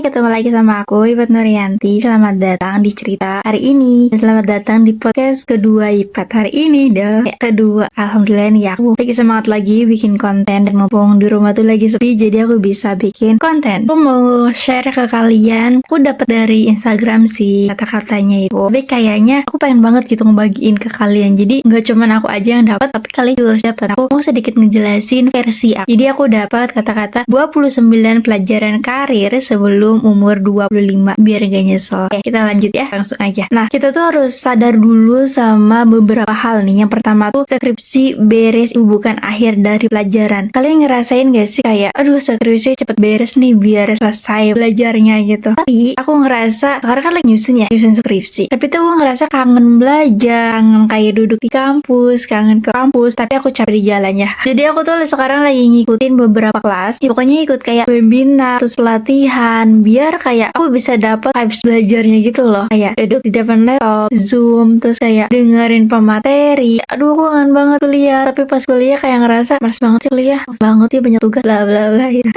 ketemu lagi sama aku, Ipat Nuryanti. Selamat datang di cerita hari ini. Selamat datang di podcast kedua Ipat hari ini dah. Kedua, alhamdulillah nih ya, aku lagi semangat lagi bikin konten. Dan mumpung di rumah tuh lagi sepi, jadi aku bisa bikin konten. Aku mau share ke kalian. Aku dapat dari Instagram sih kata-katanya itu. Tapi kayaknya aku pengen banget gitu ngebagiin ke kalian. Jadi nggak cuman aku aja yang dapat, tapi kalian juga harus dapat. Aku mau sedikit ngejelasin versi aku. Jadi aku dapat kata-kata 29 pelajaran karir sebelum umur 25 biar gak nyesel. Oke, kita lanjut ya, langsung aja. Nah, kita tuh harus sadar dulu sama beberapa hal nih. Yang pertama tuh skripsi beres itu bukan akhir dari pelajaran. Kalian ngerasain gak sih kayak aduh skripsi cepet beres nih biar selesai belajarnya gitu. Tapi aku ngerasa sekarang kan lagi nyusun skripsi. Tapi tuh aku ngerasa kangen belajar, kangen kayak duduk di kampus, kangen ke kampus, tapi aku capek di jalannya. Jadi aku tuh sekarang lagi ngikutin beberapa kelas. Ya, pokoknya ikut kayak webinar, terus pelatihan, biar kayak aku bisa dapat vibes belajarnya gitu loh. Kayak duduk di depan laptop, zoom, terus kayak dengerin pemateri. Aduh, aku kangen banget kuliah. Tapi pas kuliah kayak ngerasa males banget sih kuliah. Males banget ya, banyak tugas, bla bla bla gitu.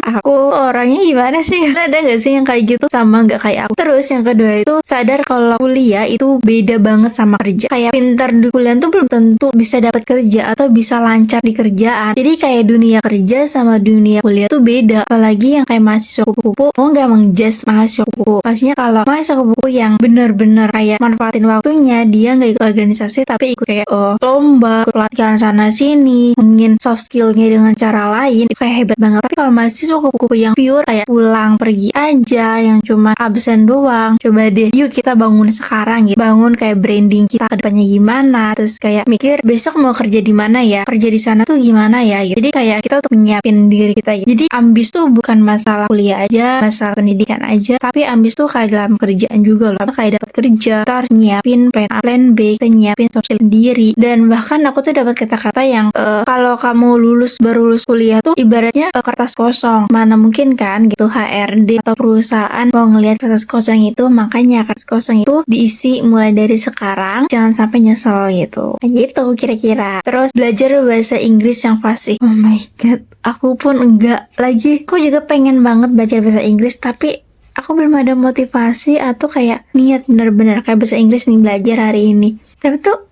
Aku orangnya gimana sih? Ada gak sih yang kayak gitu sama gak kayak aku? Terus yang kedua itu sadar kalau kuliah itu beda banget sama kerja. Kayak pintar di kuliah tuh belum tentu bisa dapat kerja atau bisa lancar di kerjaan. Jadi kayak dunia kerja sama dunia kuliah tuh beda. Apalagi yang kayak mahasiswa kupu-kupu, mau nggak mengjudge mahasiswa kupu-kupu. Maksudnya kalau mahasiswa kupu-kupu yang bener-bener kayak manfaatin waktunya, dia nggak ikut organisasi tapi ikut kayak lomba, ikut pelatihan sana sini, ngomongin soft skillnya dengan cara lain, itu kayak hebat banget. Tapi kalau mahasiswa kupu-kupu yang pure kayak pulang pergi aja, yang cuma absen doang, coba deh, yuk kita bangun sekarang gitu, bangun kayak branding kita ke depannya gimana, terus kayak mikir besok mau kerja di mana ya, kerja di sana tuh gimana ya gitu. Jadi kayak kita untuk menyiapin diri kita gitu. Jadi ambis tuh bukan masalah kuliah aja, masalah pendidikan aja, tapi ambis tuh kayak dalam kerjaan juga loh. Kayak dapat kerja, ntar nyiapin plan A, plan B, kita nyiapin soft skill sendiri. Dan bahkan aku tuh dapat kata-kata yang kalau kamu baru lulus kuliah tuh ibaratnya kertas kosong. Mana mungkin kan gitu HRD atau perusahaan mau ngelihat kertas kosong itu, makanya kertas kosong itu diisi mulai dari sekarang, jangan sampai nyesel gitu. Gitu kira-kira. Terus belajar bahasa Inggris yang fasih. Oh my god, aku pun enggak lagi. Aku juga pengen banget belajar bahasa Inggris, tapi aku belum ada motivasi atau kayak niat bener-bener kayak bahasa Inggris nih belajar hari ini. Tapi tuh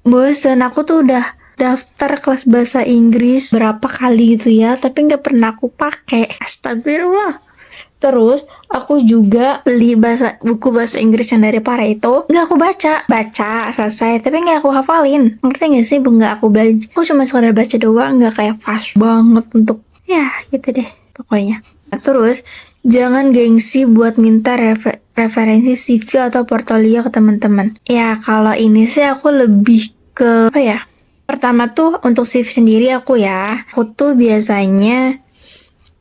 bosen, aku tuh udah daftar kelas bahasa Inggris berapa kali gitu ya, tapi nggak pernah aku pakai. Astagfirullah. Terus aku juga beli buku bahasa Inggris yang dari Pareto. Nggak aku baca selesai, tapi nggak aku hafalin. Ngerti nggak sih? Nggak aku belajar. Aku cuma sekadar baca doang, nggak kayak fast banget untuk ya gitu deh pokoknya. Nah, terus jangan gengsi buat minta referensi CV atau portfolio ke teman-teman. Ya kalau ini sih aku lebih ke apa ya? Pertama tuh untuk CV sendiri aku tuh biasanya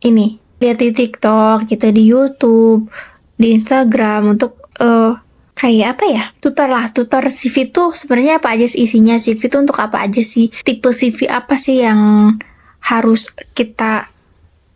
ini lihat di TikTok gitu, di YouTube, di Instagram untuk kayak apa ya, tutor CV tuh sebenarnya apa aja sih isinya, CV tuh untuk apa aja sih, tipe CV apa sih yang harus kita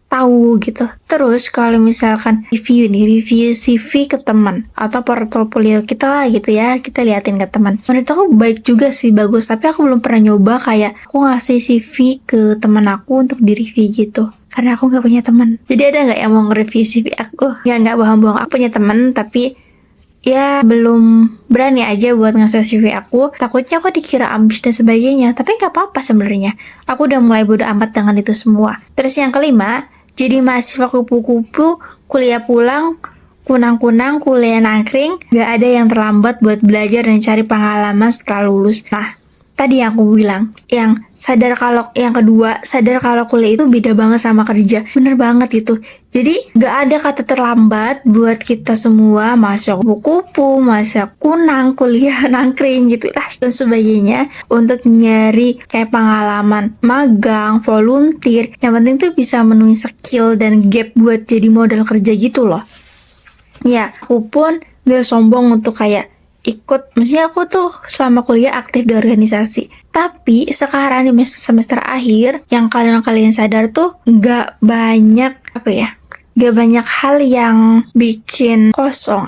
tahu gitu. Terus kalau misalkan review CV ke teman atau portfolio kita lah gitu ya, kita liatin ke teman. Menurut aku baik juga sih, bagus, tapi aku belum pernah nyoba kayak aku ngasih CV ke teman aku untuk di review gitu, karena aku nggak punya teman. Jadi ada nggak yang mau nge-review CV aku? Ya nggak bohong-bohong, aku punya teman tapi ya belum berani aja buat ngasih CV aku. Takutnya aku dikira ambis dan sebagainya. Tapi nggak apa-apa sebenarnya. Aku udah mulai bodo amat dengan itu semua. Terus yang kelima, jadi mahasiswa kupu-kupu, kuliah pulang, kunang-kunang, kuliah nangkring, gak ada yang terlambat buat belajar dan cari pengalaman setelah lulus. Nah, tadi yang aku bilang, yang kedua, sadar kalau kuliah itu beda banget sama kerja. Bener banget itu. Jadi, gak ada kata terlambat buat kita semua, mahasiswa kupu-kupu, mahasiswa kunang, kuliah nangkring gitu lah, dan sebagainya, untuk nyari kayak pengalaman magang, volunteer. Yang penting tuh bisa memenuhi skill dan gap buat jadi modal kerja gitu loh. Ya, aku pun gak sombong untuk kayak ikut, maksudnya aku tuh selama kuliah aktif di organisasi. Tapi sekarang di semester akhir, yang kalian sadar tuh gak banyak hal yang bikin kosong,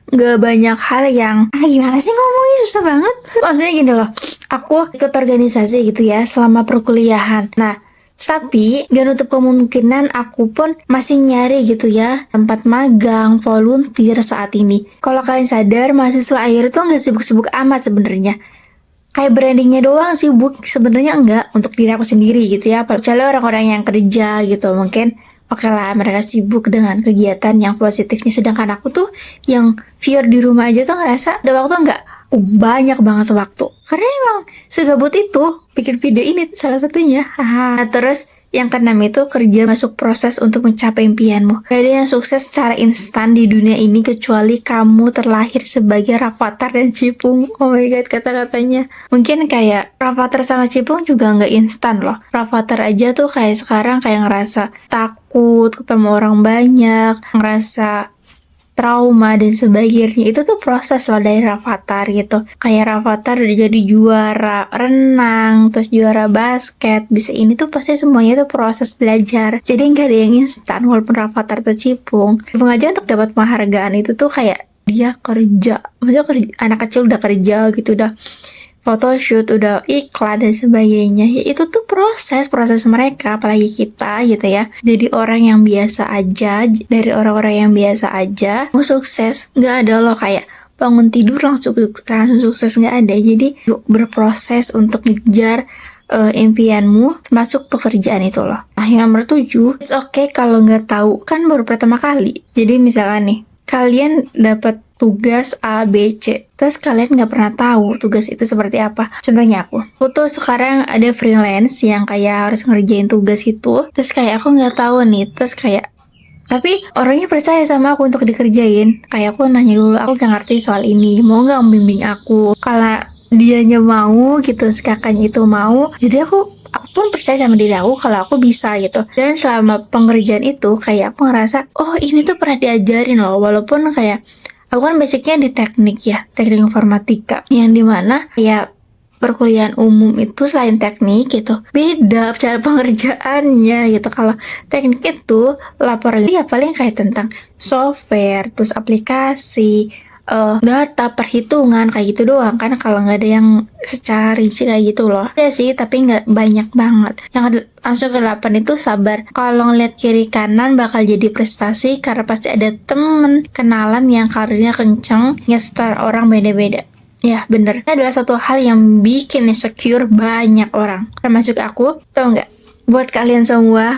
gak banyak hal yang gimana sih ngomongnya, susah banget. Maksudnya gini loh, aku ikut organisasi gitu ya selama perkuliahan. Nah, Tapi gak nutup kemungkinan aku pun masih nyari gitu ya tempat magang, volunteer saat ini. Kalau kalian sadar, mahasiswa akhir tuh gak sibuk-sibuk amat sebenarnya. Kayak brandingnya doang sibuk, sebenarnya enggak untuk diri aku sendiri gitu ya. Kecuali orang-orang yang kerja gitu, mungkin oke lah mereka sibuk dengan kegiatan yang positifnya. Sedangkan aku tuh yang viewer di rumah aja tuh ngerasa ada waktu enggak? Banyak banget waktu. Karena emang segabut itu bikin video ini salah satunya. Nah, terus yang keenam itu kerja masuk proses untuk mencapai impianmu. Gak ada yang sukses secara instan di dunia ini kecuali kamu terlahir sebagai Rafathar dan Cipung. Oh my god, kata-katanya. Mungkin kayak Rafathar sama Cipung juga nggak instan loh. Rafathar aja tuh kayak sekarang kayak ngerasa takut ketemu orang banyak, ngerasa trauma dan sebagainya. Itu tuh proses loh dari Rafathar gitu. Kayak Rafathar udah jadi juara renang, terus juara basket, bisa ini tuh pasti semuanya tuh proses belajar. Jadi nggak ada yang instan walaupun Rafathar tuh Cipung aja untuk dapat penghargaan itu tuh kayak dia kerja. Maksudnya kerja, anak kecil udah kerja gitu, udah photoshoot, udah iklan dan sebagainya. Ya itu tuh proses mereka, apalagi kita gitu ya. Jadi orang yang biasa aja, dari orang-orang yang biasa aja mau sukses, nggak ada loh kayak bangun tidur langsung sukses, nggak ada. Jadi yuk berproses untuk ngejar impianmu, masuk pekerjaan itu loh. Nah, yang nomor 7, it's okay kalau nggak tahu, kan baru pertama kali. Jadi misalkan nih, kalian dapat tugas A, B, C. Terus kalian nggak pernah tahu tugas itu seperti apa. Contohnya aku tuh sekarang ada freelance yang kayak harus ngerjain tugas itu. Terus kayak aku nggak tahu nih. Terus kayak tapi orangnya percaya sama aku untuk dikerjain. Kayak aku nanya dulu, aku nggak ngerti soal ini. Mau nggak membimbing aku? Kalau dianya mau gitu, si kakaknya itu mau. Jadi aku pun percaya sama diri aku kalau aku bisa gitu. Dan selama pengerjaan itu kayak aku ngerasa, oh ini tuh pernah diajarin loh. Walaupun kayak aku kan basicnya di teknik ya, teknik informatika, yang dimana ya perkuliahan umum itu selain teknik gitu beda cara pengerjaannya gitu. Kalau teknik itu laporan ya paling kayak tentang software, terus aplikasi, data, perhitungan kayak gitu doang kan. Kalau nggak ada yang secara rinci kayak gitu loh, ada sih tapi nggak banyak banget. Yang langsung ke 8 itu sabar. Kalau ngeliat kiri kanan bakal jadi prestasi karena pasti ada temen kenalan yang karirnya kenceng, ngestar orang beda-beda. Ya bener, ini adalah satu hal yang bikin insecure banyak orang, termasuk aku. Tau nggak, buat kalian semua,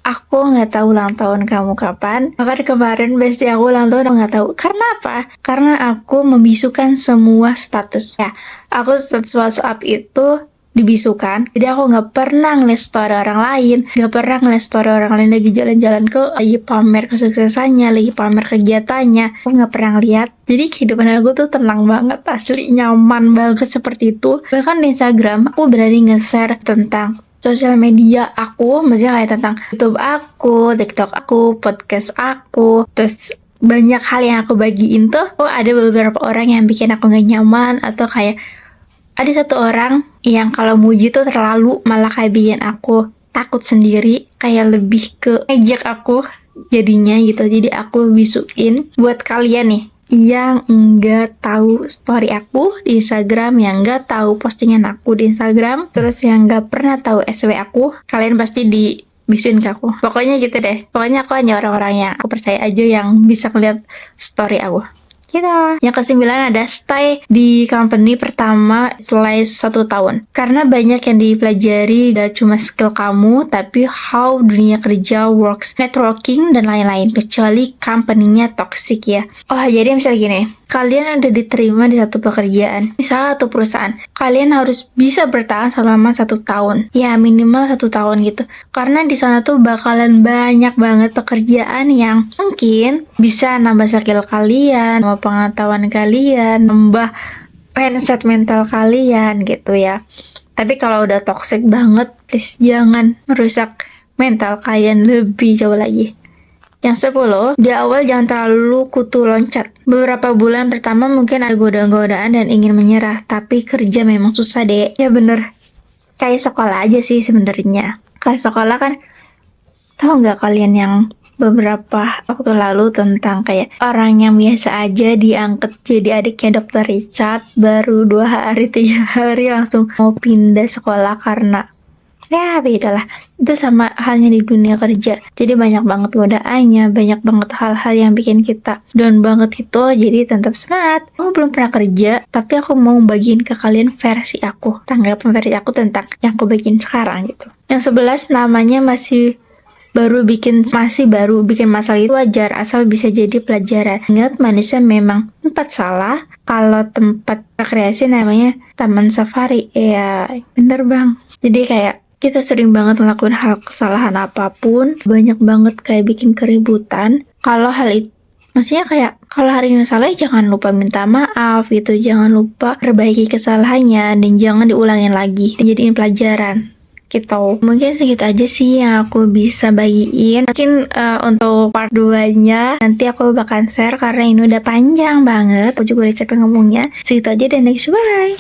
aku nggak tahu ulang tahun kamu kapan. Bahkan kemarin bestie aku ulang tahun, aku nggak tahu. Karena apa? Karena aku membisukan semua status. Ya, aku status WhatsApp itu dibisukan. Jadi aku nggak pernah ngeliat story orang lain, nggak pernah ngeliat story orang lain lagi jalan-jalan lagi pamer kesuksesannya, lagi pamer kegiatannya. Aku nggak pernah ngeliat. Jadi kehidupan aku tuh tenang banget, asli nyaman banget seperti itu. Bahkan di Instagram aku berani nge-share tentang sosial media aku, maksudnya kayak tentang YouTube aku, TikTok aku, podcast aku, terus banyak hal yang aku bagiin tuh. Oh, ada beberapa orang yang bikin aku gak nyaman, atau kayak ada satu orang yang kalau muji tuh terlalu, malah kayak bikin aku takut sendiri, kayak lebih ke ngejek aku jadinya gitu. Jadi aku bisukin buat kalian nih yang nggak tahu story aku di Instagram, yang nggak tahu postingan aku di Instagram, terus yang nggak pernah tahu SW aku, kalian pasti dibisuin ke aku. Pokoknya gitu deh. Pokoknya aku hanya orang-orang yang aku percaya aja yang bisa ngeliat story aku. Yang ke-9 ada stay di company pertama setelah 1 tahun. Karena banyak yang dipelajari gak cuma skill kamu, tapi how dunia kerja works, networking, dan lain-lain. Kecuali company-nya toxic ya. Oh, jadi misalnya gini, kalian udah diterima di satu pekerjaan, di satu perusahaan, kalian harus bisa bertahan selama 1 tahun. Ya, minimal 1 tahun gitu. Karena di sana tuh bakalan banyak banget pekerjaan yang mungkin bisa nambah skill kalian, nambah pengetahuan kalian, nambah mindset mental kalian gitu ya. Tapi kalau udah toxic banget, please jangan merusak mental kalian lebih jauh lagi. Yang 10, di awal jangan terlalu kutu loncat. Beberapa bulan pertama mungkin ada godaan-godaan dan ingin menyerah, tapi kerja memang susah deh. Ya bener, kayak sekolah aja sih sebenarnya. Kayak sekolah kan, tahu nggak kalian yang beberapa waktu lalu tentang kayak orang yang biasa aja diangkat jadi adiknya Dr. Richard, baru 2 hari 3 hari langsung mau pindah sekolah karena Ya begitulah, itu sama halnya di dunia kerja. Jadi banyak banget godaannya, banyak banget hal-hal yang bikin kita down banget gitu. Jadi tetap semangat. Aku belum pernah kerja, tapi aku mau bagiin ke kalian versi aku, tanggapan versi aku tentang yang aku bikin sekarang gitu. Yang 11 namanya masih baru bikin masalah, itu wajar asal bisa jadi pelajaran. Ingat, manusia memang tempat salah. Kalau tempat rekreasi namanya taman safari. Ya bener bang. Jadi kayak kita sering banget melakukan hal kesalahan apapun, banyak banget kayak bikin keributan. Kalau hal itu, maksudnya kayak kalau hari ini salah, jangan lupa minta maaf gitu, jangan lupa perbaiki kesalahannya dan jangan diulangin lagi, dijadiin pelajaran gitu. Mungkin segitu aja sih yang aku bisa bagiin. Mungkin untuk part 2 nya nanti aku bakal share karena ini udah panjang banget, aku juga udah capek ngomongnya. Segitu aja dan next, bye.